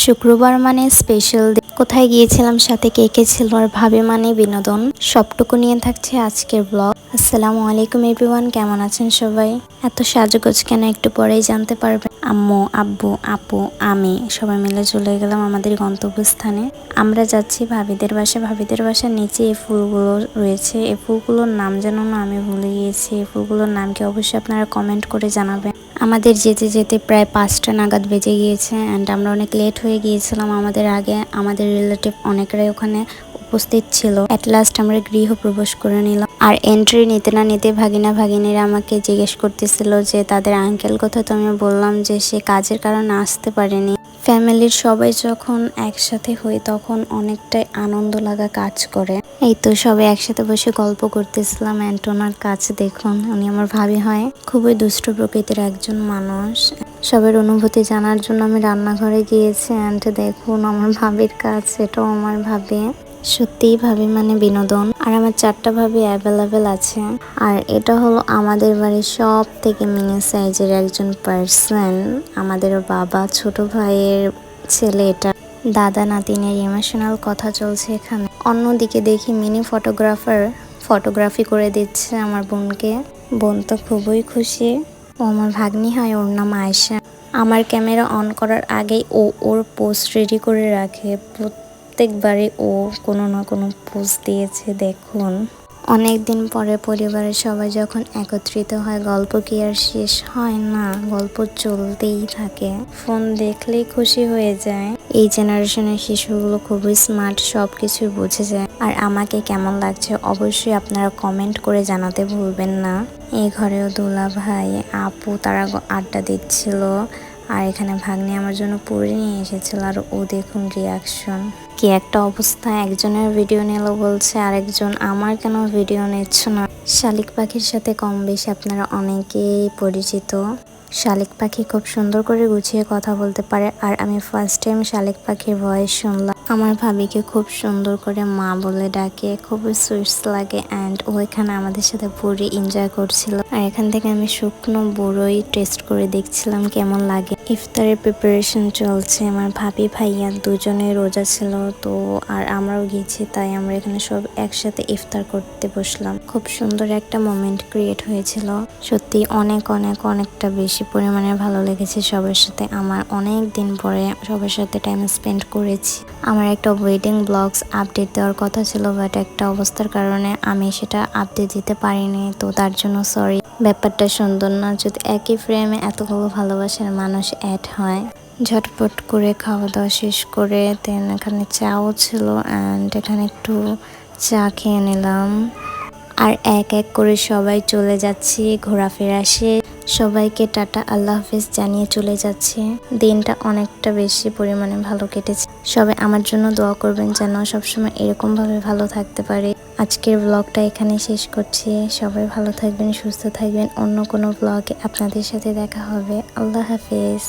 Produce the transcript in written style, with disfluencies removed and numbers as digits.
শুক্রবার মানে স্পেশাল দিন। কোথায় গিয়েছিলাম, সাথে কে কে ছিল, আর ভাবে মানে বিনোদন, সবটুকু নিয়ে থাকছে আজকের ব্লগ। আসসালামু আলাইকুম এভরিওয়ান, কেমন আছেন সবাই? এত সাজগোজ কেন একটু পরেই জানতে পারবেন। আম্মু, আব্বু, আপু, আমি সবাই মিলে চলে গেলাম আমাদের গন্তব্যস্থানে। আমরা যাচ্ছি ভাবিদের বাসায়। ভাবিদের বাসার নিচে এই ফুলগুলো রয়েছে। এই ফুলগুলোর নাম যেন না আমি ভুলে গিয়েছি। এই ফুলগুলোর নাম কি অবশ্যই আপনারা কমেন্ট করে জানাবেন। আমাদের যেতে যেতে প্রায় 5টা নাগাদ বেজে গিয়েছে অ্যান্ড আমরা অনেক লেট হয়ে গিয়েছিলাম। আমাদের আগে আমাদের রিলেটিভ অনেকরাই ওখানে উপস্থিত ছিল। অ্যাট লাস্ট আমরা গৃহ প্রবেশ করে নিলাম। আর এন্ট্রি নিতে না নিতে ভাগিনা ভাগিনীরা আমাকে জিজ্ঞেস করতেছিল যে তাদের আঙ্কেল কোথায়। তো আমি বললাম যে সে কাজের কারণে আসতে পারেনি। ফ্যামিলির সবাই যখন একসাথে হই তখন অনেকটাই আনন্দ লাগা কাজ করে। এই তো সবাই একসাথে বসে গল্প করতেছিলাম। অ্যান্টোনার কাজ দেখুন, উনি আমার ভাবি হয়। খুবই দুষ্ট প্রকৃতির একজন মানুষ। সবার অনুভূতি জানার জন্য আমি রান্নাঘরে গিয়েছি। অ্যান্ড দেখুন আমার ভাবির কাজ, এটাও আমার ভাবি। সত্যিই ভাবি মানে বিনোদন। আর আমার 4টা ভাবি অ্যাভেলেবেল আছে। আর এটা হলো আমাদের বাড়ির সব থেকে মিনি সাইজের একজন পার্সন, আমাদের বাবা ছোট ভাইয়ের ছেলে। এটা দাদা নাতিনের ইমোশনাল কথা চলছে এখানে। অন্যদিকে দেখি মিনি ফটোগ্রাফার ফটোগ্রাফি করে দিচ্ছে আমার বোনকে। বোন তো খুবই খুশি। ও আমার ভাগ্নি হয়, ওর নাম আয়েশা। আমার ক্যামেরা অন করার আগেই ও ওর পোস্ট রেডি করে রাখে। প্রত্যেকবারই ও কোনো না কোনো পোস্ট দিয়েছে দেখুন। অনেক দিন পরে পরিবারের সবাই যখন একত্রিত হয়, গল্প কি আর শেষ হয় না? গল্প চলতেই থাকে। ফোন দেখলেই খুশি হয়ে যায়। এই জেনারেশনের শিশুগুলো খুবই স্মার্ট, সবকিছু বুঝে যায়। আর আমাকে কেমন লাগছে অবশ্যই আপনারা কমেন্ট করে জানাতে ভুলবেন না। এই ঘরেও দুলা ভাই, আপু তারা আড্ডা দিচ্ছিল। আর এখানে ভাগ্নি আমার জন্য পুরি নিয়ে এসেছিল। আর ও দেখুন রিয়াকশন, কি একটা অবস্থা। একজনের ভিডিও নিল বলছে আরেকজন আমার কেন ভিডিও নিচ্ছ না। শালিক পাখির সাথে কম বেশি আপনারা অনেকেই পরিচিত। শালিক পাখি খুব সুন্দর করে গুছিয়ে কথা বলতে পারে। আর আমি ফার্স্ট টাইম শালিক পাখির ভয়েস শুনলাম। আমার ভাবিকে খুব সুন্দর করে মা বলে ডাকে, খুবই সুইটস লাগে। অ্যান্ড ও এখানে আমাদের সাথে পুরি এনজয় করছিল। আর এখান থেকে আমি শুকনো বড়ই টেস্ট করে দেখছিলাম কেমন লাগে। ইফতারের প্রিপারেশন চলছে। আমার ভাবি ভাইয়া দুজনে রোজা ছিল তো, আর আমরাও গিয়েছি, তাই আমরা এখানে সব একসাথে ইফতার করতে বসলাম। খুব সুন্দর একটা মোমেন্ট ক্রিয়েট হয়েছিল। সত্যি অনেক অনেক অনেকটা বেশি পরিমাণে ভালো লেগেছে সবার সাথে। আমার অনেক দিন পরে সবার সাথে টাইম স্পেন্ড করেছি। আমার একটা ওয়েডিং ব্লগস আপডেট দেওয়ার কথা ছিল, বাট একটা অবস্থার কারণে আমি সেটা আপডেট দিতে পারিনি, তো তার জন্য সরি। ব্যাপারটা সুন্দর না যদি একই ফ্রেমে এতগুলো ভালোবাসার মানুষ অ্যাড হয়। ঝটপট করে খাওয়া দাওয়া শেষ করে দেন এখানে চাও ছিল। অ্যান্ড এখানে একটু চা খেয়ে নিলাম। আর এক এক করে সবাই চলে যাচ্ছি, ঘোরাফেরা শেষ। সবাইকে টাটা আল্লাহ হাফেজ জানিয়ে চলে যাচ্ছে। দিনটা অনেকটা বেশি পরিমাণে ভালো কেটেছে। সবাই আমার জন্য দোয়া করবেন যেন সবসময় এরকমভাবে ভালো থাকতে পারে। আজকের ব্লগটা এখানে শেষ করছি। সবাই ভালো থাকবেন, সুস্থ থাকবেন। অন্য কোনো ব্লগে আপনাদের সাথে দেখা হবে। আল্লাহ হাফেজ।